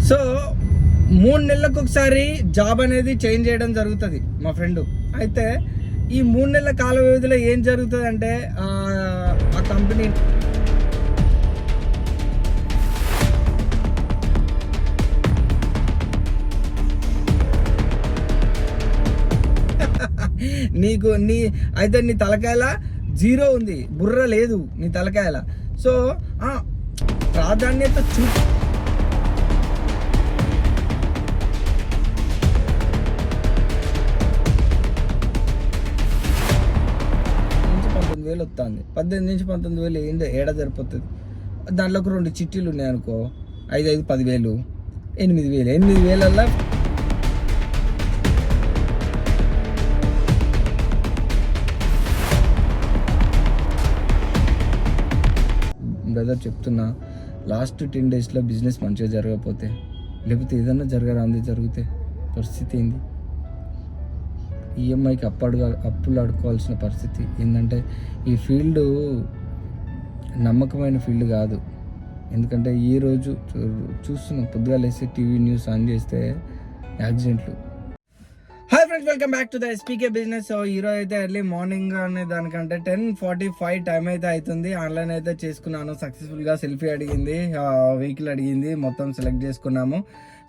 So 3 నెలలకు ఒకసారి job అనేది చేంజ్ చేయడం జరుగుతుంది మా ఫ్రెండ్. అయితే ఈ 3 నెలల కాల వ్యవధిలో ఏం జరుగుతుంది అంటే ఆ కంపెనీ అయితే నీ తలకాయల జీరో ఉంది, బుర్ర లేదు నీ తలకాయల. సో ప్రాధాన్యత వస్తుంది. 18 నుంచి 19,000 ఏడా సరిపోతుంది. దాంట్లోకి 2 చిట్టీలు ఉన్నాయి అనుకో, 5, 10,000, 8,000. 8,000 బ్రదర్ చెప్తున్నా, లాస్ట్ 10 డేస్లో బిజినెస్ మంచిగా జరగకపోతే, లేకపోతే ఏదన్నా జరిగితే పరిస్థితి ఏంది? ఈఎంఐకి అప్పులు అడుకోవాల్సిన పరిస్థితి ఏంటంటే, ఈ ఫీల్డ్ నమ్మకమైన ఫీల్డ్ కాదు. ఎందుకంటే ఈరోజు చూస్తున్నాం, పొద్దుగా లేస్తే టీవీ న్యూస్ ఆన్ చేస్తే యాక్సిడెంట్లు. Hi friends, welcome back to the ఎస్పీకే business. So ఈరోజు అయితే ఎర్లీ మార్నింగ్ అనే దానికంటే 10:45 టైం అయితే అవుతుంది. ఆన్లైన్ అయితే చేసుకున్నాను సక్సెస్ఫుల్గా. సెల్ఫీ అడిగింది, వెహికల్ అడిగింది, మొత్తం సెలెక్ట్ చేసుకున్నాము.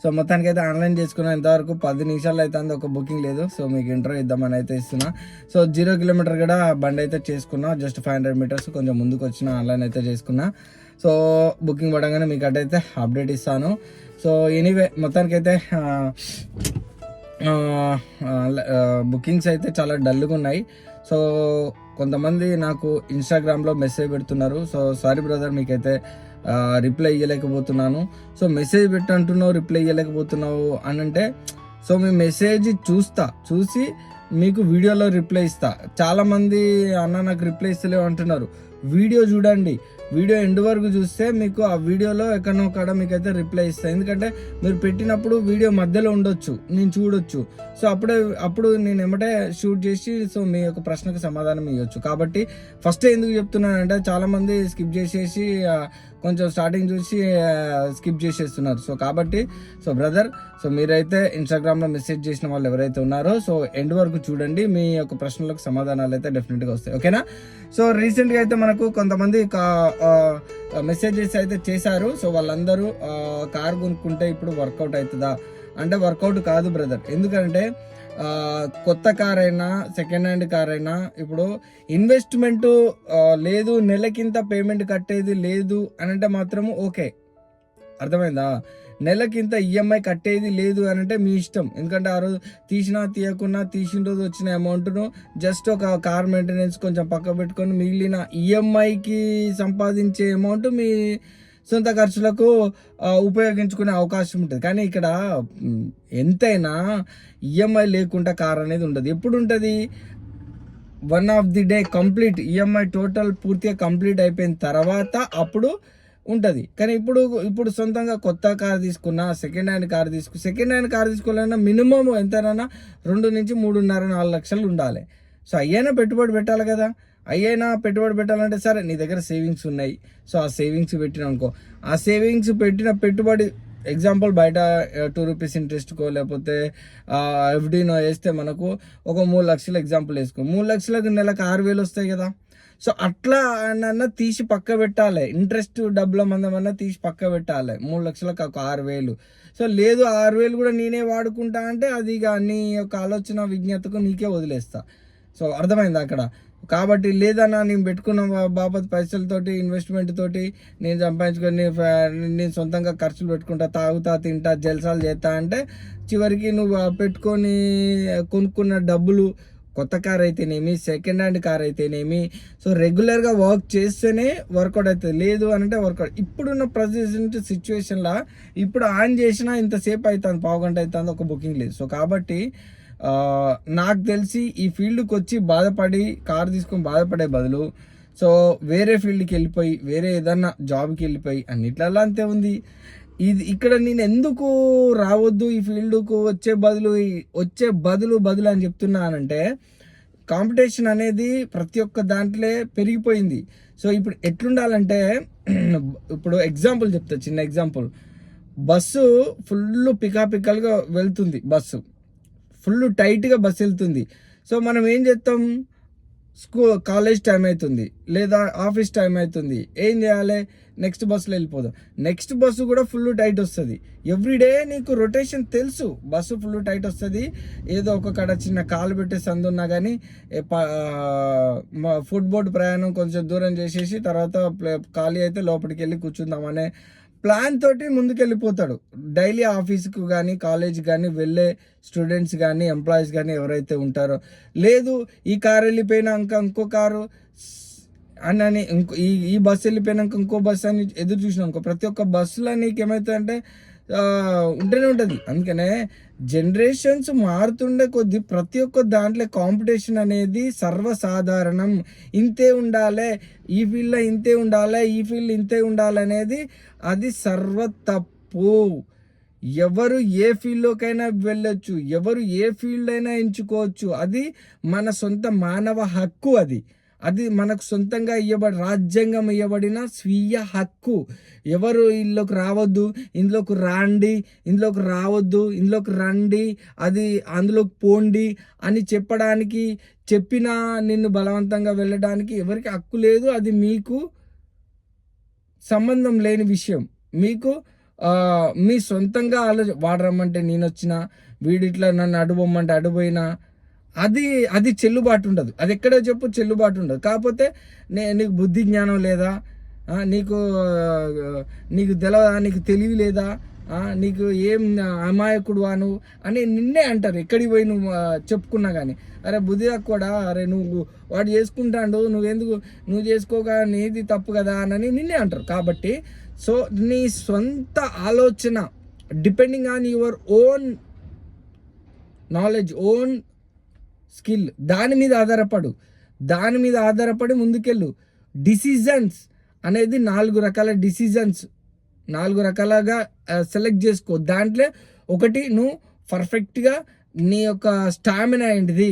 సో మొత్తానికి అయితే ఆన్లైన్ చేసుకున్నా. ఇంతవరకు 10 నిమిషాలు అయితే ఒక బుకింగ్ లేదు. సో మీకు ఇంటర్వ్యూ ఇద్దామని అయితే ఇస్తున్నా. సో 0 కిలోమీటర్ కూడా బండి అయితే చేసుకున్నా, జస్ట్ 500 మీటర్స్ కొంచెం ముందుకు వచ్చిన ఆన్లైన్ అయితే చేసుకున్నా. సో బుకింగ్ పడగానే మీకు అటైతే అప్డేట్ ఇస్తాను. సో ఎనీవే మొత్తానికైతే బుకింగ్స్ అయితే చాలా డల్గా ఉన్నాయి. సో కొంతమంది నాకు ఇన్స్టాగ్రామ్లో మెసేజ్ పెడుతున్నారు. సో సారీ బ్రదర్, మీకైతే రిప్లై ఇవ్వలేకపోతున్నాను. సో మెసేజ్ పెట్టంటున్నావు, రిప్లై ఇవ్వలేకపోతున్నావు అని అంటే, సో మీ మెసేజ్ చూసి మీకు వీడియోలో రిప్లై ఇస్తా. చాలామంది అన్న నాకు రిప్లై ఇస్తలేవు అంటున్నారు. వీడియో చూడండి, వీడియో ఎండ్ వరకు చూస్తే మీకు ఆ వీడియోలో ఎక్కడో కాడ మీకైతే రిప్లై ఇస్తాను. ఎందుకంటే మీరు పెట్టినప్పుడు వీడియో మధ్యలో ఉండొచ్చు, నేను చూడొచ్చు. సో అప్పుడు నేను ఏమంటే షూట్ చేసి సో మీ యొక్క ప్రశ్నకు సమాధానం ఇవ్వచ్చు. కాబట్టి ఫస్ట్ ఎందుకు చెప్తున్నానంటే, చాలామంది స్కిప్ చేసేసి కొంచెం స్టార్టింగ్ చూసి స్కిప్ చేసేస్తున్నారు. సో కాబట్టి సో బ్రదర్, సో మీరైతే ఇన్స్టాగ్రామ్లో మెసేజ్ చేసిన వాళ్ళు ఎవరైతే ఉన్నారో, సో ఎండ్ వరకు చూడండి, మీ యొక్క ప్రశ్నలకు సమాధానాలు అయితే డెఫినెట్గా వస్తాయి. ఓకేనా? సో రీసెంట్గా అయితే మనకు కొంతమంది మెసేజెస్ అయితే చేశారు. సో వాళ్ళందరూ కార్ కొనుక్కుంటే ఇప్పుడు వర్కౌట్ అవుతుందా అంటే, వర్కౌట్ కాదు బ్రదర్. ఎందుకంటే కొత్త కార్ అయినా సెకండ్ హ్యాండ్ కార్ అయినా ఇప్పుడు ఇన్వెస్ట్మెంట్ లేదు, నెలకింత పేమెంట్ కట్టేది లేదు అని అంటే మాత్రము ఓకే, అర్థమైందా? నెలకింత ఈఎంఐ కట్టేది లేదు అని అంటే మీ ఇష్టం. ఎందుకంటే ఆ రోజు తీయకున్నా తీసిన రోజు వచ్చిన అమౌంట్ను జస్ట్ ఒక కార్ మెయింటెనెన్స్ కొంచెం పక్క పెట్టుకొని మిగిలిన ఈఎంఐకి సంపాదించే అమౌంట్ మీ సొంత ఖర్చులకు ఉపయోగించుకునే అవకాశం ఉంటుంది. కానీ ఇక్కడ ఎంతైనా ఈఎంఐ లేకుండా కార్ అనేది ఉండదు. ఎప్పుడు ఉంటుంది? One of the day complete EMI total పూర్తిగా కంప్లీట్ అయిపోయిన తర్వాత అప్పుడు ఉంటుంది. కానీ ఇప్పుడు సొంతంగా కొత్త కార్ తీసుకున్నా, సెకండ్ హ్యాండ్ కార్ తీసుకోవాలన్నా మినిమం ఎంతైనా 2 నుంచి 3.5-4 లక్షలు ఉండాలి. సో అయ్యైనా పెట్టుబడి పెట్టాలి కదా. పెట్టుబడి పెట్టాలంటే సరే నీ దగ్గర సేవింగ్స్ ఉన్నాయి, సో ఆ సేవింగ్స్ పెట్టిన అనుకో, ఆ సేవింగ్స్ పెట్టిన పెట్టుబడి ఎగ్జాంపుల్ బయట 2 రూపీస్ ఇంట్రెస్ట్కో లేకపోతే ఎఫ్డీనో వేస్తే మనకు ఒక 3 లక్షలు ఎగ్జాంపుల్ వేసుకో, 3 లక్షలకు నెలకు 6,000 వస్తాయి కదా. సో అట్లా తీసి పక్క పెట్టాలి. ఇంట్రెస్ట్ డబ్బుల మందమన్నా తీసి పక్క పెట్టాలి. 3 లక్షలకు 6,000. సో లేదు 6,000 కూడా నేనే వాడుకుంటా అంటే అది ఇక నీ యొక్క ఆలోచన విజ్ఞతకు నీకే వదిలేస్తా. సో అర్థమైంది అక్కడ. కాబట్టి లేదన్నా నేను పెట్టుకున్న బాబత్ పైసలతోటి ఇన్వెస్ట్మెంట్ తోటి నేను సంపాదించుకొని నేను సొంతంగా ఖర్చులు పెట్టుకుంటా, తాగుతా, తింటా, జల్సాలు చేస్తా అంటే చివరికి నువ్వు పెట్టుకొని కొనుక్కున్న డబ్బులు కొత్త కార్ అయితేనేమి, సెకండ్ హ్యాండ్ కార్ అయితేనేమి, సో రెగ్యులర్గా వర్క్ చేస్తేనే వర్కౌట్ అవుతుంది. లేదు అని అంటే వర్కౌట్. ఇప్పుడున్న ప్రజెంట్ సిచ్యువేషన్లో ఇప్పుడు ఆన్ చేసినా ఇంతసేపు అవుతుంది, పావు గంట అవుతుంది, ఒక బుకింగ్ లేదు. సో కాబట్టి నాకు తెలిసి ఈ ఫీల్డ్కి వచ్చి కార్ తీసుకొని బాధపడే బదులు సో వేరే ఫీల్డ్కి వెళ్ళిపోయి, వేరే ఏదన్నా జాబ్కి వెళ్ళిపోయి, అన్నిట్లలో అంతే ఉంది. ఇక్కడ నేను ఎందుకు రావద్దు ఈ ఫీల్డ్కు వచ్చే బదులు అని చెప్తున్నానంటే, కాంపిటీషన్ అనేది ప్రతి ఒక్క దాంట్లో పెరిగిపోయింది. సో ఇప్పుడు ఎట్లుండాలంటే, ఇప్పుడు ఎగ్జాంపుల్ చెప్తా, చిన్న ఎగ్జాంపుల్. బస్సు ఫుల్ పికాపికల్గా వెళ్తుంది, బస్సు ఫుల్ టైట్గా బస్సు వెళ్తుంది. సో మనం ఏం చేస్తాం, కాలేజ్ టైం అవుతుంది లేదా ఆఫీస్ టైం అవుతుంది, ఏం చేయాలి, నెక్స్ట్ బస్సులో వెళ్ళిపోదాం. నెక్స్ట్ బస్సు కూడా ఫుల్ టైట్ వస్తుంది. ఎవ్రీడే నీకు రొటేషన్ తెలుసు, బస్సు ఫుల్ టైట్ వస్తుంది. ఏదో ఒక కడ చిన్న కాలు పెట్టే సందు ఉన్నా కానీ ఫుట్బోర్డ్ ప్రయాణం కొంచెం దూరం చేసేసి తర్వాత ఖాళీ అయితే లోపలికి వెళ్ళి కూర్చుందామనే ప్లాన్ తోటి ముందుకెళ్ళిపోతాడు. డైలీ ఆఫీస్కు కానీ కాలేజ్ కానీ వెళ్ళే స్టూడెంట్స్ కానీ ఎంప్లాయీస్ కానీ ఎవరైతే ఉంటారో, లేదు ఈ కారు వెళ్ళిపోయినాక ఇంకో కారు అని ఇంకో ఈ బస్సు వెళ్ళిపోయినాక ఇంకో బస్సు అని ఎదురు చూసినాక ప్రతి ఒక్క బస్సులో నీకు ఏమవుతుందంటే ఉంటూనే ఉంటుంది. అందుకనే జనరేషన్స్ మారుతుండే కొద్దీ ప్రతి ఒక్క దాంట్లో కాంపిటీషన్ అనేది సర్వసాధారణం. ఇంతే ఉండాలి, ఈ ఫీల్డ్లో ఇంతే ఉండాలి, ఈ ఫీల్డ్ ఇంతే ఉండాలి అనేది అది సర్వ తప్పు. ఎవరు ఏ ఫీల్డ్లోకైనా వెళ్ళొచ్చు, ఎవరు ఏ ఫీల్డ్ అయినా ఎంచుకోవచ్చు. అది మన సొంత మానవ హక్కు. అది మనకు సొంతంగా రాజ్యాంగం ఇవ్వబడిన స్వీయ హక్కు. ఎవరు ఇందులోకి రావద్దు, ఇందులోకి రాండి, ఇందులోకి రావద్దు, ఇందులోకి రండి, అది అందులోకి పోండి అని చెప్పినా నిన్ను బలవంతంగా వెళ్ళడానికి ఎవరికి హక్కు లేదు. అది మీకు సంబంధం లేని విషయం. మీకు మీ సొంతంగా వాడు రమ్మంటే నేను వచ్చినా, వీడిట్లా నన్ను అడుబొమ్మంటే అడుపోయినా అది చెల్లుబాటు ఉండదు. అది ఎక్కడో చెప్పు చెల్లుబాటు ఉండదు. కాకపోతే నీకు బుద్ధి జ్ఞానం లేదా, నీకు తెలవదా, నీకు తెలివి లేదా, నీకు ఏం అమాయకుడు నువ్వు అని నిన్నే అంటారు. ఎక్కడికి పోయి నువ్వు చెప్పుకున్నా కానీ, అరే బుద్ధి తక్కువడా, అరే నువ్వు వాడు చేసుకుంటాడు, నువ్వు చేసుకోగా నీది తప్పు కదా అని నిన్నే అంటారు. కాబట్టి సో నీ సొంత ఆలోచన depending on your own knowledge, own skill, దాని మీద ఆధారపడి ముందుకెళ్ళు. డిసిజన్స్ అనేది 4 రకాల డిసిజన్స్, 4 రకాలుగా సెలెక్ట్ చేసుకో. దాంట్లో ఒకటి, నువ్వు పర్ఫెక్ట్గా నీ యొక్క స్టామినా ఏంటిది,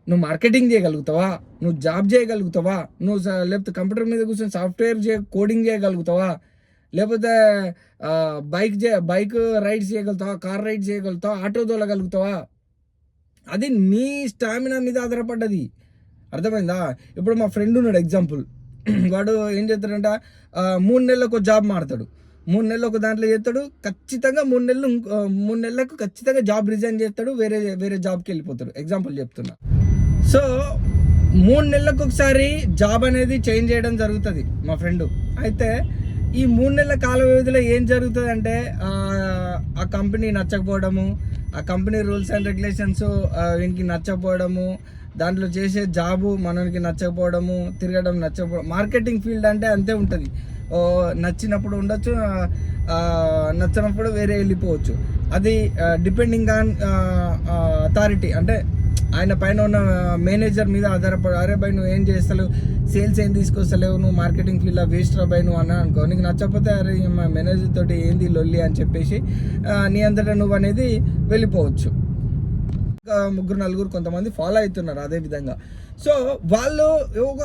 నువ్వు మార్కెటింగ్ చేయగలుగుతావా, నువ్వు జాబ్ చేయగలుగుతావా, నువ్వు లేకపోతే కంప్యూటర్ మీద కూర్చొని సాఫ్ట్వేర్ కోడింగ్ చేయగలుగుతావా, లేకపోతే బైక్ రైడ్స్ చేయగలుగుతావా, కార్ రైడ్ చేయగలుగుతావా, ఆటో తోలగలుగుతావా. అది నీ స్టామినా మీద ఆధారపడ్డది. అర్థమైందా? ఇప్పుడు మా ఫ్రెండ్ ఉన్నాడు ఎగ్జాంపుల్. వాడు ఏం చేస్తాడంట, 3 నెలలకు జాబ్ మారుతాడు, 3 నెలలు ఒక దాంట్లో చేస్తాడు, ఖచ్చితంగా 3 నెలలకు ఖచ్చితంగా జాబ్ రిజైన్ చేస్తాడు, వేరే జాబ్కి వెళ్ళిపోతాడు. ఎగ్జాంపుల్ చెప్తున్నా. సో 3 నెలలకు ఒకసారి జాబ్ అనేది చేంజ్ చేయడం జరుగుతుంది మా ఫ్రెండ్. అయితే ఈ 3 నెలల కాల వ్యవధిలో ఏం జరుగుతుంది అంటే, ఆ కంపెనీ నచ్చకపోవడము, ఆ కంపెనీ రూల్స్ అండ్ రెగ్యులేషన్స్ వీనికి నచ్చకపోవడము, దాంట్లో చేసే జాబు మనకి నచ్చకపోవడము, తిరగడం నచ్చకపోవడం. మార్కెటింగ్ ఫీల్డ్ అంటే అంతే ఉంటుంది. నచ్చినప్పుడు ఉండొచ్చు, నచ్చినప్పుడు వేరే వెళ్ళిపోవచ్చు. అది డిపెండింగ్ ఆన్ అథారిటీ, అంటే ఆయన పైన ఉన్న మేనేజర్ మీద ఆధారపడి. అరే బై నువ్వు ఏం చేస్తలేవు, సేల్స్ ఏం తీసుకొస్తలేవు, నువ్వు మార్కెటింగ్ ఫీల్డ్లో వేస్ట్ రా బై నువ్వు అన్నా అనుకో, నీకు నచ్చకపోతే అరే మా మేనేజర్ తోటి ఏంది లొల్లి అని చెప్పేసి నీ అంతటా నువ్వు అనేది వెళ్ళిపోవచ్చు. 3-4 కొంతమంది ఫాలో అవుతున్నారు అదే విధంగా. సో వాళ్ళు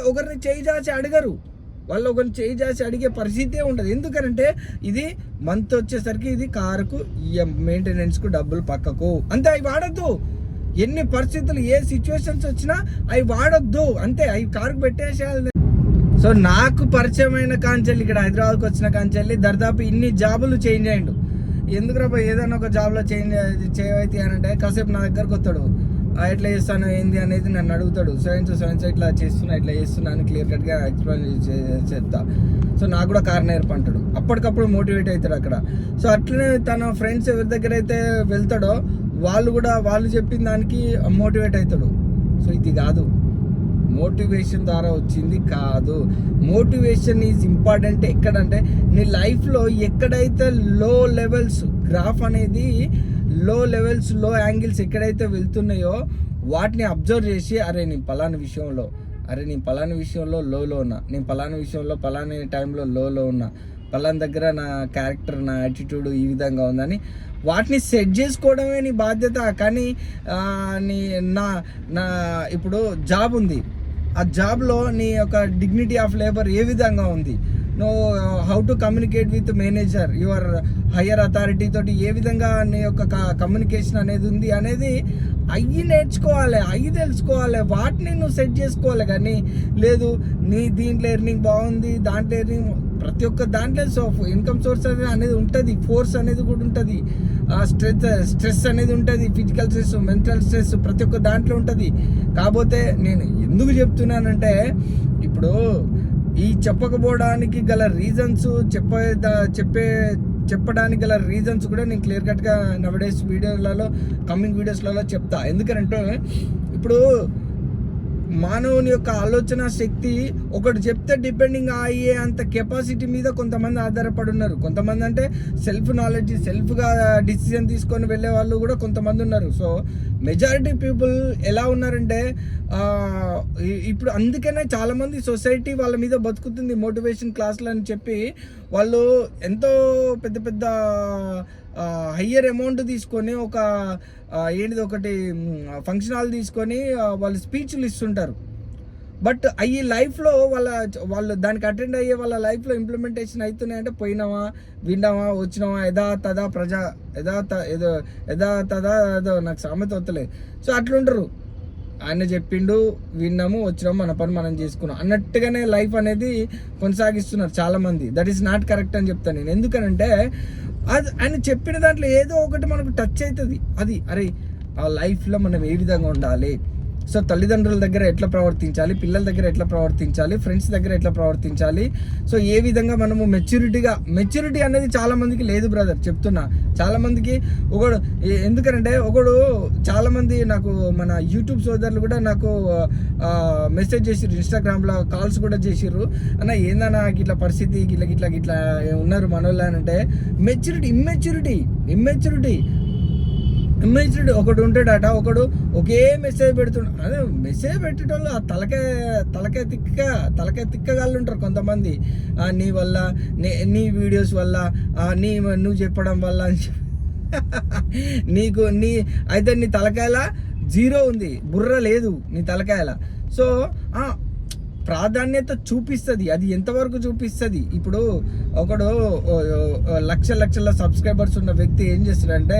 ఒకరిని చేయి చాచి అడగరు, వాళ్ళు ఒకరిని చేయి చాచి అడిగే పరిస్థితే ఉండదు. ఎందుకంటే ఇది మంత్ వచ్చేసరికి ఇది కారుకు మెయింటెనెన్స్కు డబ్బులు పక్కకు అంతే. అవి వాడద్దు, ఎన్ని పరిస్థితులు ఏ సిచ్యువేషన్స్ వచ్చినా అవి వాడొద్దు అంతే, అవి కారుకు పెట్టేసేయాలి. సో నాకు పరిచయమైన కాంచెల్లి, ఇక్కడ హైదరాబాద్కి వచ్చిన కాంచెల్లి దాదాపు ఇన్ని జాబులు చేంజ్ అయ్యిండు. ఎందుకురా ఏదైనా ఒక జాబ్లో చేంజ్ చేయవైతే అని అంటే కాసేపు నా దగ్గరకు వస్తాడు, ఎట్లా చేస్తాను ఏంది అనేది నన్ను అడుగుతాడు. సెవెన్స్ ఇట్లా చేస్తున్నా అని క్లియర్ కట్గా ఎక్స్ప్లెయిన్ చేస్తా. సో నాకు కూడా కారు నేర్పంటాడు, అప్పటికప్పుడు మోటివేట్ అవుతాడు అక్కడ. సో అట్లనే తన ఫ్రెండ్స్ ఎవరి దగ్గర అయితే వెళ్తాడో వాళ్ళు చెప్పిన దానికి మోటివేట్ అవుతాడు. సో ఇది కాదు, మోటివేషన్ ద్వారా వచ్చింది కాదు. మోటివేషన్ ఈజ్ ఇంపార్టెంట్ ఎక్కడంటే నీ లైఫ్లో ఎక్కడైతే లో లెవెల్స్ గ్రాఫ్ అనేది లో లెవెల్స్ లో యాంగిల్స్ ఎక్కడైతే వెళ్తున్నాయో వాటిని అబ్జర్వ్ చేసి అరే నేను పలానా విషయంలో లోలో ఉన్నా, నేను పలానా విషయంలో పలానా టైంలో లోలో ఉన్నా, పలానా దగ్గర నా క్యారెక్టర్ నా యాటిట్యూడ్ ఈ విధంగా ఉందని వాటిని సెట్ చేసుకోవడమే నీ బాధ్యత. కానీ నా ఇప్పుడు జాబ్ ఉంది, ఆ జాబ్లో నీ యొక్క డిగ్నిటీ ఆఫ్ లేబర్ ఏ విధంగా ఉంది, know how to communicate with manager, your higher authority తోటి ఏ విధంగా నీ యొక్క కమ్యూనికేషన్ అనేది ఉంది అనేది అయ్యి నేర్చుకోవాలి, అయ్యి తెలుసుకోవాలి, వాటిని నువ్వు సెట్ చేసుకోవాలి. కానీ లేదు నీ దీంట్లో ఎర్నింగ్ బాగుంది, దాంట్లో ఎర్నింగ్, ప్రతి ఒక్క దాంట్లో ఇన్కమ్ సోర్స్ అనేది ఉంటుంది, ఫోర్స్ అనేది కూడా ఉంటుంది, స్ట్రెస్ అనేది ఉంటుంది, ఫిజికల్ స్ట్రెస్, మెంటల్ స్ట్రెస్ ప్రతి ఒక్క దాంట్లో ఉంటుంది. కాకపోతే నేను ఎందుకు చెప్తున్నానంటే ఇప్పుడు ఈ చెప్పకపోవడానికి గల రీజన్స్ చెప్పడానికి గల రీజన్స్ కూడా నేను క్లియర్ కట్గా నవడేస్ వీడియోలలో కమింగ్ వీడియోస్లలో చెప్తా. ఎందుకంటే ఇప్పుడు మానవుని యొక్క ఆలోచన శక్తి ఒకటి చెప్తే డిపెండింగ్ అయ్యే అంత కెపాసిటీ మీద కొంతమంది ఆధారపడి ఉన్నారు. కొంతమంది అంటే సెల్ఫ్ నాలెడ్జ్, సెల్ఫ్గా డిసిజన్ తీసుకొని వెళ్ళే వాళ్ళు కూడా కొంతమంది ఉన్నారు. సో మెజారిటీ పీపుల్ ఎలా ఉన్నారంటే ఇప్పుడు అందుకనే చాలామంది సొసైటీ వాళ్ళ మీద బతుకుతుంది మోటివేషన్ క్లాసులు అని చెప్పి. వాళ్ళు ఎంతో పెద్ద పెద్ద హయ్యర్ అమౌంట్ తీసుకొని ఒక ఒకటి ఫంక్షన్ హాల్ తీసుకొని వాళ్ళు స్పీచ్లు ఇస్తుంటారు. బట్ అవి లైఫ్లో వాళ్ళు దానికి అటెండ్ అయ్యే వాళ్ళ లైఫ్లో ఇంప్లిమెంటేషన్ అవుతున్నాయంటే పోయినావా, విన్నావా, వచ్చినావా, ఏదో నాకు సామెత వస్తలేదు. సో అట్లుంటారు, ఆయన చెప్పిండు, విన్నాము, వచ్చినాము, మన పని మనం చేసుకున్నాం అన్నట్టుగానే లైఫ్ అనేది కొనసాగిస్తున్నారు చాలామంది. దట్ ఈస్ నాట్ కరెక్ట్ అని చెప్తాను నేను. ఎందుకనంటే అది ఆయన చెప్పిన దాంట్లో ఏదో ఒకటి మనకు టచ్ అవుతుంది. అది అరే ఆ లైఫ్లో మనం ఏ విధంగా ఉండాలి, సో తల్లిదండ్రుల దగ్గర ఎట్లా ప్రవర్తించాలి, పిల్లల దగ్గర ఎట్లా ప్రవర్తించాలి, ఫ్రెండ్స్ దగ్గర ఎట్లా ప్రవర్తించాలి, సో ఏ విధంగా మనము మెచ్యూరిటీ అనేది చాలా మందికి లేదు బ్రదర్, చెప్తున్నా. చాలా మందికి ఎందుకంటే చాలామంది నాకు మన యూట్యూబ్ సోదరులు కూడా నాకు మెసేజ్ చేసిర్రు, ఇన్స్టాగ్రామ్లో కాల్స్ కూడా చేసిర్రు, అన్న ఏందన్నా ఇట్లా పరిస్థితి గిట్లా ఉన్నారు మనోళ్ళు అని. అంటే ఇమ్మెచ్యూరిటీ ఒకడు ఉంటాడట, ఒకడు ఒకే మెసేజ్ పెడుతున్నాడు. అదే మెసేజ్ పెట్టేటోళ్ళు ఆ తలకాయ తిక్కగాళ్ళు ఉంటారు కొంతమంది. నీ వల్ల నీ వీడియోస్ వల్ల నువ్వు చెప్పడం వల్ల అని అయితే నీ తలకాయల జీరో ఉంది, బుర్ర లేదు నీ తలకాయల. సో ప్రాధాన్యత చూపిస్తుంది, అది ఎంతవరకు చూపిస్తుంది. ఇప్పుడు ఒకడు లక్షల సబ్స్క్రైబర్స్ ఉన్న వ్యక్తి ఏం చేస్తున్నాడంటే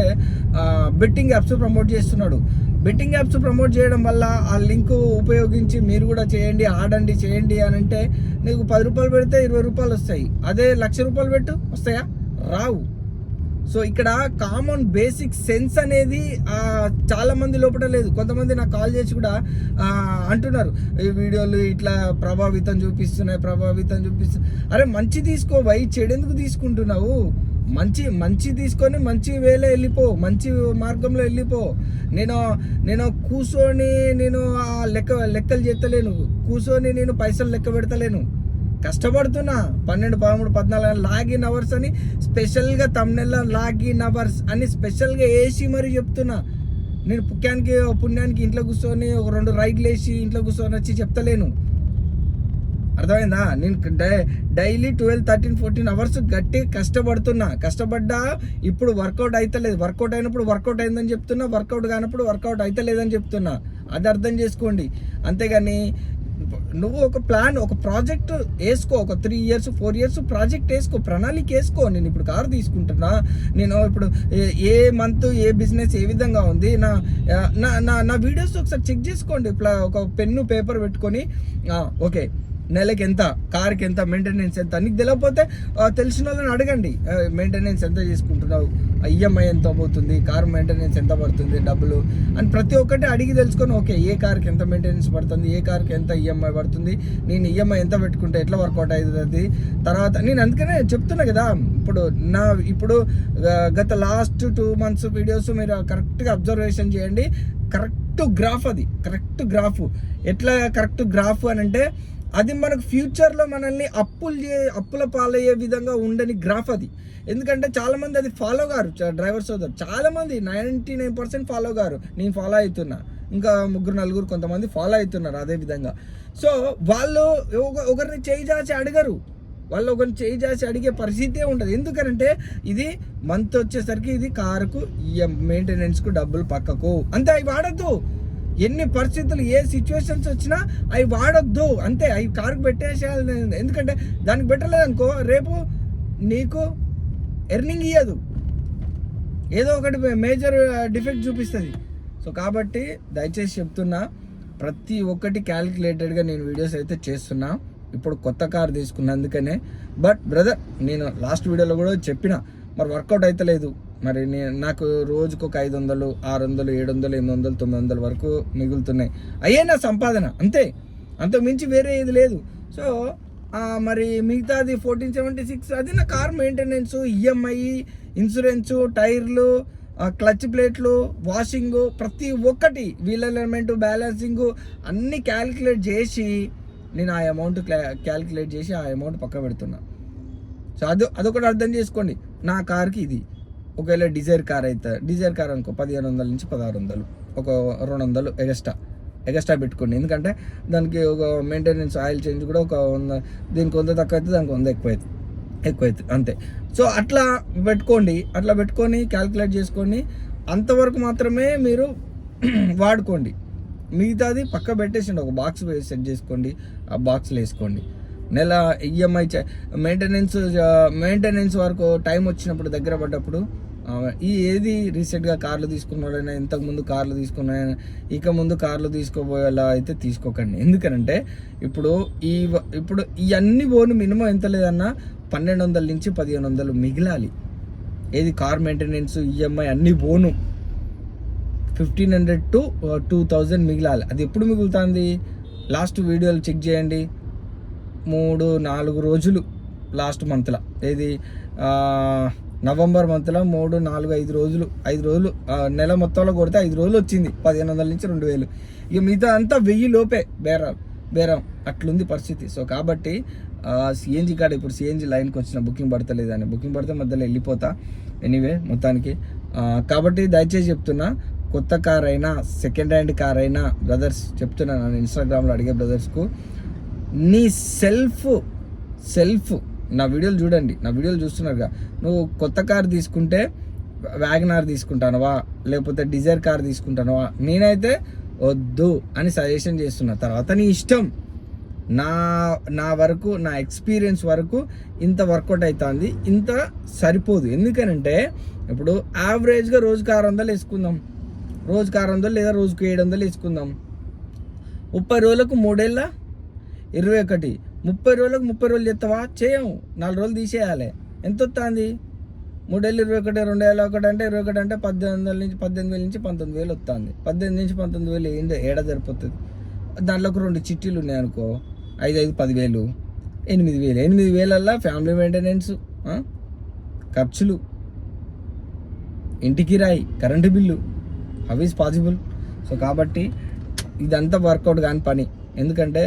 బెట్టింగ్ యాప్స్ ప్రమోట్ చేస్తున్నాడు. బెట్టింగ్ యాప్స్ ప్రమోట్ చేయడం వల్ల ఆ లింక్ ఉపయోగించి మీరు కూడా చేయండి, ఆడండి, చేయండి అని అంటే నీకు 10 రూపాయలు పెడితే 20 రూపాయలు వస్తాయి. అదే 1,00,000 రూపాయలు పెట్టు, వస్తాయా? రావు. సో ఇక్కడ కామన్ బేసిక్ సెన్స్ అనేది చాలా మంది లోపల లేదు. కొంతమంది నాకు కాల్ చేసి కూడా అంటున్నారు, ఈ వీడియోలు ఇట్లా ప్రభావితం చూపిస్తున్నాయి. అరే మంచి తీసుకో వై, చెడెందుకు తీసుకుంటున్నావు? మంచి తీసుకొని మంచి వేలో వెళ్ళిపో, మంచి మార్గంలో వెళ్ళిపో. నేను కూర్చొని లెక్కలు చేస్తలేను, కూర్చొని నేను పైసలు లెక్క పెడతలేను, కష్టపడుతున్నా. 12, 13, 14 లాగిన్ అవర్స్ అని స్పెషల్గా తమ్నెల్లో లాగిన్ అవర్స్ అని స్పెషల్గా వేసి మరి చెప్తున్నా. నేను పుణ్యానికి ఇంట్లో కూర్చొని ఒక 2 రైడ్లు వేసి ఇంట్లో కూర్చొని వచ్చి చెప్తలేను, అర్థమైందా? నేను డైలీ 12, 13, 14 అవర్స్ గట్టిగా కష్టపడ్డా. ఇప్పుడు వర్కౌట్ అవుతలేదు, వర్కౌట్ అయినప్పుడు వర్కౌట్ అయిందని చెప్తున్నా, వర్కౌట్ కానప్పుడు వర్కౌట్ అవుతలేదని చెప్తున్నా. అది అర్థం చేసుకోండి. అంతేగాని నువ్వు ఒక ప్లాన్, ఒక ప్రాజెక్ట్ వేసుకో, ఒక 3 years 4 years ప్రాజెక్ట్ వేసుకో, ప్రణాళిక వేసుకో. నేను ఇప్పుడు కారు తీసుకుంటున్నా, నేను ఇప్పుడు ఏ మంత్ ఏ బిజినెస్ ఏ విధంగా ఉంది, నా వీడియోస్ ఒకసారి చెక్ చేసుకోండి. ఒక పెన్ను పేపర్ పెట్టుకొని ఓకే నెలకి ఎంత, కార్కి ఎంత, మెయింటెనెన్స్ ఎంత, నీకు తెలియకపోతే తెలిసిన వాళ్ళని అడగండి, మెయింటెనెన్స్ ఎంత చేసుకుంటున్నావు, ఈఎంఐ ఎంత పోతుంది, కార్ మెయింటెనెన్స్ ఎంత పడుతుంది డబ్బులు అని ప్రతి ఒక్కటి అడిగి తెలుసుకొని ఓకే ఏ కార్కి ఎంత మెయింటెనెన్స్ పడుతుంది, ఏ కార్కి ఎంత ఈఎంఐ పడుతుంది, నేను ఈఎంఐ ఎంత పెట్టుకుంటే ఎట్లా వర్కౌట్ అవుతుంది. తర్వాత నేను అందుకనే చెప్తున్నా కదా, ఇప్పుడు గత లాస్ట్ 2 months వీడియోస్ మీరు కరెక్ట్గా అబ్జర్వేషన్ చేయండి. కరెక్ట్ గ్రాఫ్ ఎట్లా కరెక్ట్ గ్రాఫ్ అని అంటే అది మనకు ఫ్యూచర్లో మనల్ని అప్పుల పాలయ్యే విధంగా ఉండని గ్రాఫ్ అది. ఎందుకంటే చాలామంది అది ఫాలో గారు, డ్రైవర్స్ అవుతారు చాలామంది, 99% ఫాలో గారు. నేను ఫాలో అవుతున్నా, ఇంకా 3-4 కొంతమంది ఫాలో అవుతున్నారు అదే విధంగా. సో వాళ్ళు ఒకరిని చేయి చాచి అడగరు, వాళ్ళు ఒకరిని చేయి చాచి అడిగే పరిస్థితే ఉండదు. ఎందుకంటే ఇది మంత్ వచ్చేసరికి ఇది కారుకు మెయింటెనెన్స్కు డబ్బులు పక్కకు అంతే, అవి వాడద్దు. ఎన్ని పరిస్థితులు ఏ సిచ్యువేషన్స్ వచ్చినా అవి వాడొద్దు అంతే, అవి కారుకు పెట్టేసేయాలి. ఎందుకంటే దానికి పెట్టలేదు అనుకో రేపు నీకు ఎర్నింగ్ ఇవ్వదు, ఏదో ఒకటి మేజర్ డిఫెక్ట్ చూపిస్తుంది. సో కాబట్టి దయచేసి చెప్తున్నా, ప్రతి ఒక్కటి క్యాలిక్యులేటెడ్గా నేను వీడియోస్ అయితే చేస్తున్నా. ఇప్పుడు కొత్త కార్ తీసుకున్నందుకనే. బట్ బ్రదర్, నేను లాస్ట్ వీడియోలో కూడా చెప్పిన, మరి వర్కౌట్ అయితే లేదు. మరి నాకు రోజుకు ఒక 500, 600, 700, 800, 900 వరకు మిగులుతున్నాయి. అయ్యే నా సంపాదన, అంతే, అంతకు మించి వేరే ఏది లేదు. సో మరి మిగతాది 1476 అది నా కార్ మెయింటెనెన్స్, ఈఎంఐ, ఇన్సూరెన్సు, టైర్లు, క్లచ్ ప్లేట్లు, వాషింగ్, ప్రతి ఒక్కటి, వీల్ ఎలిమెంట్, బ్యాలెన్సింగ్ అన్నీ క్యాలిక్యులేట్ చేసి నేను ఆ అమౌంట్ క్యాలిక్యులేట్ చేసి ఆ అమౌంట్ పక్క పెడుతున్నా. సో అదొకటి అర్థం చేసుకోండి. నా కార్కి ఇది ఒకవేళ డిజైర్ కార్ అయితే, డిజైర్ కార్ అనుకో 1500 నుంచి 1600, ఒక 200 ఎగస్ట్రా పెట్టుకోండి. ఎందుకంటే దానికి ఒక మెయింటెనెన్స్, ఆయిల్ చేంజ్ కూడా ఒక 100, దీనికి 100 తక్కువ అవుతుంది, దానికి 100 ఎక్కువ అవుతుంది అంతే. సో అట్లా పెట్టుకొని క్యాలిక్యులేట్ చేసుకొని అంతవరకు మాత్రమే మీరు వాడుకోండి. మిగతాది పక్క పెట్టేసండి, ఒక బాక్స్ సెట్ చేసుకోండి, ఆ బాక్స్లో వేసుకోండి. నెల ఈఎంఐ మెయింటెనెన్స్ వరకు టైం వచ్చినప్పుడు, దగ్గర పడ్డప్పుడు ఏది రీసెంట్గా కార్లు తీసుకున్నాడైనా, ఇంతకుముందు కార్లు తీసుకున్నాయన, ఇక ముందు కార్లు తీసుకోబోయేలా అయితే తీసుకోకండి. ఎందుకంటే ఇప్పుడు ఇవన్నీ పోను మినిమం ఎంత లేదన్నా 1200 నుంచి 1500 మిగిలాలి. ఏది కార్ మెయింటెనెన్స్, ఈఎంఐ అన్నీ పోను 1500 to 2000 మిగిలాలి. అది ఎప్పుడు మిగులుతుంది? లాస్ట్ వీడియోలు చెక్ చేయండి, 3-4 రోజులు లాస్ట్ మంత్లో, ఏది నవంబర్ మంత్లో 3-4-5 రోజులు, 5 రోజులు నెల మొత్తంలో కొడితే 5 రోజులు వచ్చింది 1500 నుంచి 2000. ఇక మిగతా అంతా 1000 లోపే బేరం అట్లుంది పరిస్థితి. సో కాబట్టి సిఎన్జి కాడ ఇప్పుడు సిఎన్జి లైన్కి వచ్చిన బుకింగ్ పడతలేదని, బుకింగ్ పడితే మధ్యలో వెళ్ళిపోతా ఎనీవే మొత్తానికి. కాబట్టి దయచేసి చెప్తున్నా, కొత్త కార్ అయినా సెకండ్ హ్యాండ్ కార్ అయినా బ్రదర్స్ చెప్తున్నా, నేను ఇన్స్టాగ్రామ్లో అడిగే బ్రదర్స్కు, నీ సెల్ఫ్ నా వీడియోలు చూడండి, నా వీడియోలు చూస్తున్నారుగా, నువ్వు కొత్త కార్ తీసుకుంటే వ్యాగనార్ తీసుకుంటానవా లేకపోతే డిజైర్ కార్ తీసుకుంటానవా? నేనైతే వద్దు అని సజెషన్ చేస్తున్నా. తర్వాత నీ ఇష్టం. నా వరకు, నా ఎక్స్పీరియన్స్ వరకు ఇంత వర్కౌట్ అవుతుంది, ఇంత సరిపోదు. ఎందుకనంటే ఇప్పుడు యావరేజ్గా రోజుకి 600 వేసుకుందాం, రోజుకి 600 లేదా రోజుకు 700 వేసుకుందాం. 30 రోజులకు 3 ఏళ్ళ 21, 30 రోజులకు 30 రోజులు చేస్తావా? చేయము, 4 రోజులు తీసేయాలి. ఎంత వస్తుంది? 3 ఏళ్ళు 21, 2 ఏళ్ళ 1 అంటే 21 అంటే 18,000 నుంచి 19,000 వస్తుంది. 18 నుంచి 19,000 ఏడా సరిపోతుంది? దాంట్లోకి 2 చిట్టీలు ఉన్నాయి అనుకో, 5-10,000, 8,000 ఫ్యామిలీ మెయింటెనెన్స్, ఖర్చులు, ఇంటి కిరాయి, current bill, how is possible? So కాబట్టి ఇదంతా వర్కౌట్ కాని పని. ఎందుకంటే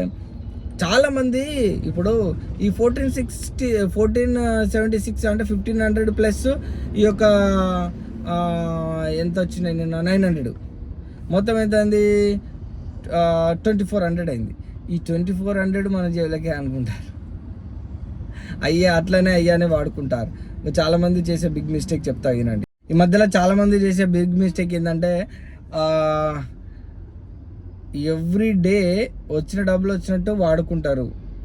చాలామంది ఇప్పుడు ఈ 1476 అంటే 1500 ప్లస్ ఈ యొక్క ఎంత వచ్చినాయి నిన్న 900, మొత్తం ఎంత అయింది? 2400 అయింది. ఈ 2400 మన జేబులకే అనుకుంటారు, అయ్యానే వాడుకుంటారు. చాలామంది చేసే బిగ్ మిస్టేక్ చెప్తా వినండి. ఈ మధ్యలో చాలామంది చేసే బిగ్ మిస్టేక్ ఏంటంటే ఎవ్రీ డే వచ్చిన డబ్బులు వచ్చినట్టు వాడుకుంటారు.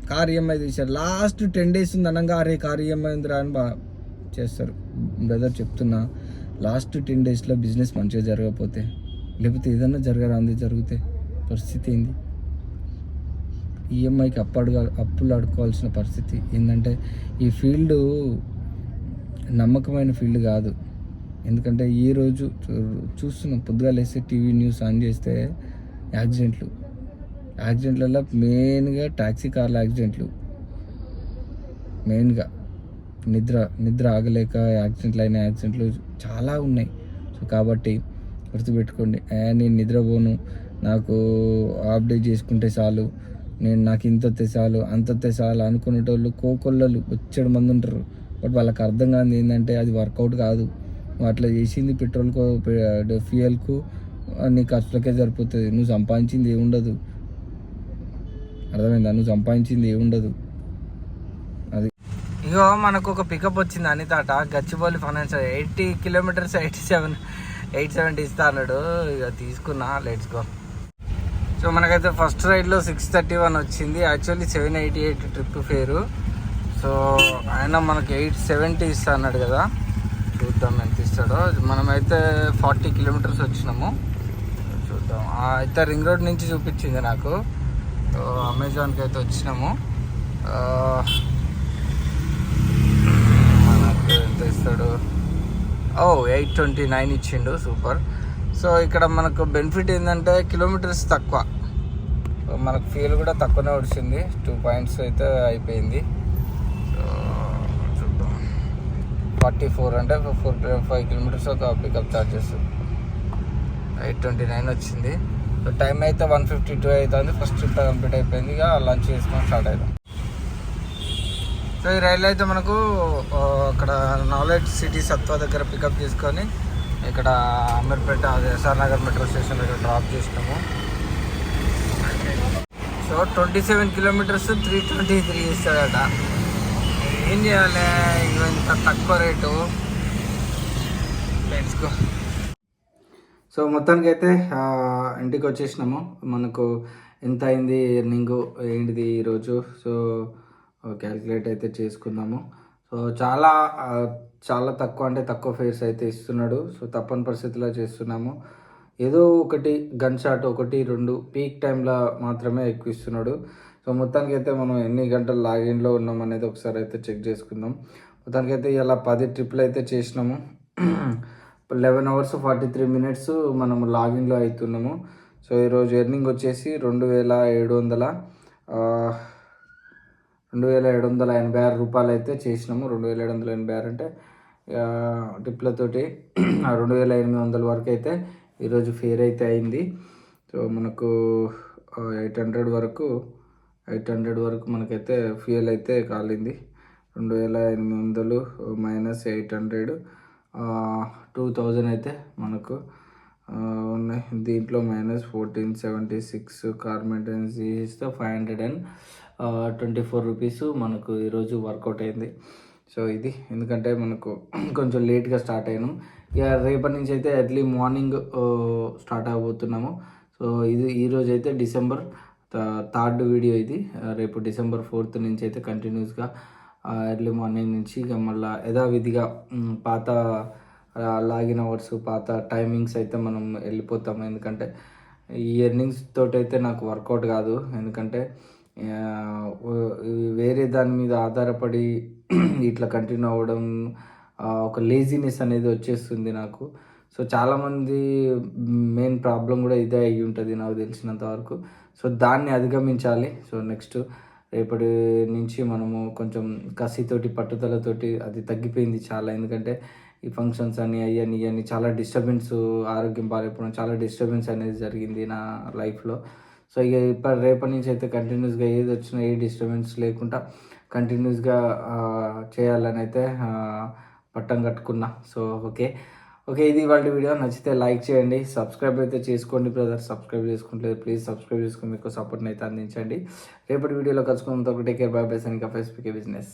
కార్ ఈఎంఐ తీశారు, లాస్ట్ 10 days ఉంది అనగా అరే కార్ ఈఎంఐ ఉందిరా అని చేస్తారు. బ్రదర్ చెప్తున్నా, లాస్ట్ 10 daysలో బిజినెస్ మంచిగా జరగకపోతే, లేకపోతే ఏదన్నా జరిగితే పరిస్థితి ఏంది? ఈఎంఐకి అప్పులు అడుకోవాల్సిన పరిస్థితి ఏంటంటే, ఈ ఫీల్డ్ నమ్మకమైన ఫీల్డ్ కాదు. ఎందుకంటే ఈరోజు చూస్తున్నాం, పొద్దుగా లేస్తే టీవీ న్యూస్ ఆన్ చేస్తే యాక్సిడెంట్లలో మెయిన్గా టాక్సీ కార్ల యాక్సిడెంట్లు, మెయిన్గా నిద్ర ఆగలేక యాక్సిడెంట్లు చాలా ఉన్నాయి. సో కాబట్టి గుర్తుపెట్టుకోండి, నేను నిద్రపోను, నాకు అప్డేట్ చేసుకుంటే చాలు, నాకు ఇంత వస్తే చాలు, అంత వస్తే చాలు అనుకునేటోళ్ళు కోకొల్లలు వచ్చేడు మంది ఉంటారు. బట్ వాళ్ళకి అర్థం కాదు ఏంటంటే అది వర్కౌట్ కాదు. అట్లా చేసింది పెట్రోల్కు, ఫ్యూయల్కు, నీ ఖర్చులకే సరిపోతుంది. నువ్వు సంపాదించింది ఏముండదు, అర్థమైందా? నువ్వు సంపాదించింది ఏముండదు. అది ఇగో మనకు ఒక పికప్ వచ్చింది అనితాట, గచ్చిబౌలి ఫైనాన్స్ 80 kilometers 87 ఇస్తా అన్నాడు. ఇక తీసుకున్నా, లెట్స్ గో. సో మనకైతే ఫస్ట్ రైడ్లో 631 వచ్చింది. Actually 788 trip ఫేరు. సో ఆయన మనకి 870 ఇస్తా అన్నాడు కదా, చూద్దాం ఎంత ఇస్తాడో. మనమైతే 40 కిలోమీటర్స్ వచ్చినాము, చూద్దాం. అయితే రింగ్ రోడ్ నుంచి చూపించింది నాకు. సో అమెజాన్కి అయితే వచ్చినాము. మనకు ఎంత ఇస్తాడు? 829 ఇచ్చిండు, సూపర్. సో ఇక్కడ మనకు బెనిఫిట్ ఏంటంటే కిలోమీటర్స్ తక్కువ, మనకు ఫ్యూల్ కూడా తక్కువనే వచ్చింది. 2 పాయింట్స్ అయితే అయిపోయింది. సో చూద్దాం, 44 అంటే 5 కిలోమీటర్స్ ఒక పికప్ ఛార్జెస్. 829 వచ్చింది. సో టైం అయితే 1:52 అవుతుంది. ఫస్ట్ ట్రిప్ కంప్లీట్ అయిపోయింది. ఇక లంచ్ చేసుకొని స్టార్ట్ అవుతాం. సో ఈ రైలు అయితే మనకు అక్కడ నాలెడ్జ్ సిటీ సత్వ దగ్గర పికప్ చేసుకొని ఇక్కడ అమీర్పేట అదే ఎస్ఆర్ నగర్ మెట్రో స్టేషన్ దగ్గర డ్రాప్ చేసినాము. సో 27 కిలోమీటర్స్ 323 ఇస్తాడట. ఏం చేయాలి ఇంత తక్కువ రేటు? Let's go. సో మొత్తానికి అయితే ఇంటికి వచ్చేసినాము. మనకు ఎంత అయింది ఎర్నింగ్ ఏంటిది ఈరోజు, సో క్యాల్కులేట్ అయితే చేసుకుందాము. సో చాలా తక్కువ అంటే తక్కువ ఫేర్స్ అయితే ఇస్తున్నాడు. సో తప్పని పరిస్థితిలో చేస్తున్నాము. ఏదో ఒకటి గన్ షాట్ 1-2 పీక్ టైంలో మాత్రమే ఎక్కువ ఇస్తున్నాడు. సో మొత్తానికి అయితే మనం ఎన్ని గంటలు లాగిన్లో ఉన్నాం అనేది ఒకసారి అయితే చెక్ చేసుకుందాం. మొత్తానికి అయితే ఇలా 10 ట్రిప్లు అయితే చేసినాము. 11 hours 43 minutes మనము లాగిన్లో అవుతున్నాము. సో ఈరోజు ఎర్నింగ్ వచ్చేసి 2,786 రూపాయలు అయితే చేసినాము. 2,786 అంటే టిప్లతోటి 2,800 వరకు అయితే ఈరోజు ఫేర్ అయితే అయింది. సో మనకు 800 వరకు మనకైతే ఫ్యూయల్ అయితే కాలింది. 2,800 - 800 2000 అయితే మనకు ఉన్నాయి. దీంట్లో -1476 కార్ మెయింటెనెన్స్ ఇస్తే 524 రూపీస్ మనకు ఈరోజు వర్కౌట్ అయింది. సో ఇది ఎందుకంటే మనకు కొంచెం లేట్గా స్టార్ట్ అయ్యాను. ఇక రేపటి నుంచి అయితే ఎర్లీ మార్నింగ్ స్టార్ట్ అవబోతున్నాము. సో ఇది ఈరోజు అయితే December 3rd వీడియో ఇది. రేపు December 4th నుంచి అయితే కంటిన్యూస్గా ఎర్లీ మార్నింగ్ నుంచి ఇక మళ్ళీ యథావిధిగా పాత లాగిన్ అవర్స్ పాత టైమింగ్స్ అయితే మనం వెళ్ళిపోతాము. ఎందుకంటే ఈ ఎర్నింగ్స్ తోటి అయితే నాకు వర్కౌట్ కాదు. ఎందుకంటే వేరే దాని మీద ఆధారపడి ఇట్లా కంటిన్యూ అవ్వడం ఒక లేజినెస్ అనేది వచ్చేస్తుంది నాకు. సో చాలామంది మెయిన్ ప్రాబ్లం కూడా ఇదే అయ్యి ఉంటుంది నాకు తెలిసినంత వరకు. సో దాన్ని అధిగమించాలి. సో నెక్స్ట్ రేపటి నుంచి మనము కొంచెం కసితోటి పట్టుదలతోటి అది తగ్గిపోయింది చాలా. ఎందుకంటే ఈ ఫంక్షన్స్ అని ఇవన్నీ చాలా డిస్టర్బెన్స్, ఆరోగ్యం బాగాలేకపోవడం చాలా డిస్టర్బెన్స్ అనేది జరిగింది నా లైఫ్లో. సో ఇక రేపటి నుంచి అయితే కంటిన్యూస్గా ఏది వచ్చినా ఏ డిస్టర్బెన్స్ లేకుండా కంటిన్యూస్గా చేయాలని అయితే పట్టం కట్టుకున్నా. సో ఓకే ఇది వాళ్ళ వీడియో. నచ్చితే లైక్ చేయండి, సబ్స్క్రైబ్ అయితే చేసుకోండి బ్రదర్. సబ్స్క్రైబ్ చేసుకుంటలేదు ప్లీజ్ సబ్స్క్రైబ్ చేసుకుని మీకు సపోర్ట్ని అయితే అందించండి. రేపటి వీడియోలో కలుసుకున్నంత take care, bye bye. Signing off SPK business.